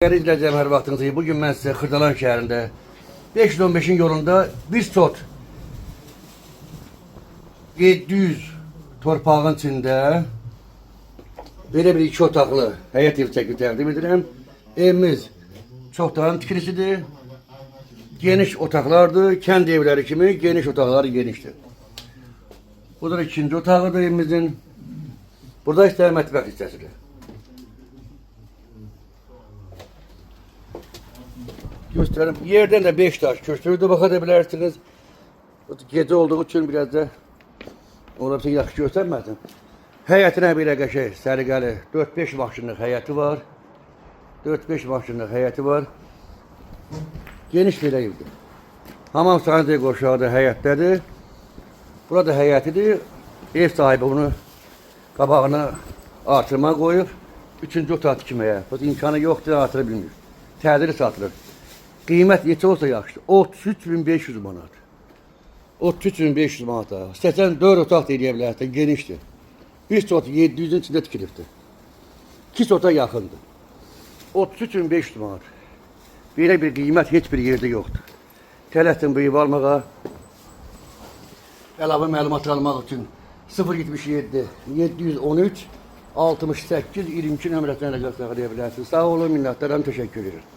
Değerli izleyicilerim, her vaxtınız iyi. Bugün mən sizə Xırdalan şəhərində 515'in yolunda bir sot 700 torpağın içində belə bir iki otaqlı həyət evi çəkib təqdim edirəm. Evimiz çoxdan tikilisidir. Geniş otaqlardır. Kənd evləri kimi geniş otaqları genişdir. Bu da ikinci otağıdır evimizin. Burada isə mətbəx hissəsidir. Gösterelim. Yerden de 5 taş köşkürü bakabilirsiniz. Gece olduğu için biraz da ona bir yaxşı göstermedim. Həyətinə belə qəşəng, səliqəli 4-5 maşınlıq həyəti var. 4-5 maşınlıq həyəti var. Geniş bir evdir. Hamam sahəndə qoşağı həyətdədir. Burada həyətidir. Ev sahibi bunu qabağına artırma qoyub. 3-cü otaq tikməyə. Bu imkanı yoxdur, artıra bilmir. Tədiri satılır. Qiymət neçə olsa yaxşıdır. 33.500 manat. 33.500 manata. 84 otaq da eləyə bilərsən, genişdir. Bir sot 700'ün içində tikilibdir. 2 sota yaxındır. 33.500 manat. Belə bir qiymət heç bir yerdə yoxdur. Tələsin bu evi almağa, əlavə məlumat almaq üçün 077 713 68 22 nömrəsindən əlaqə saxlaya bilərsiniz. Sağ olun, minnətdaram, təşəkkür edirəm.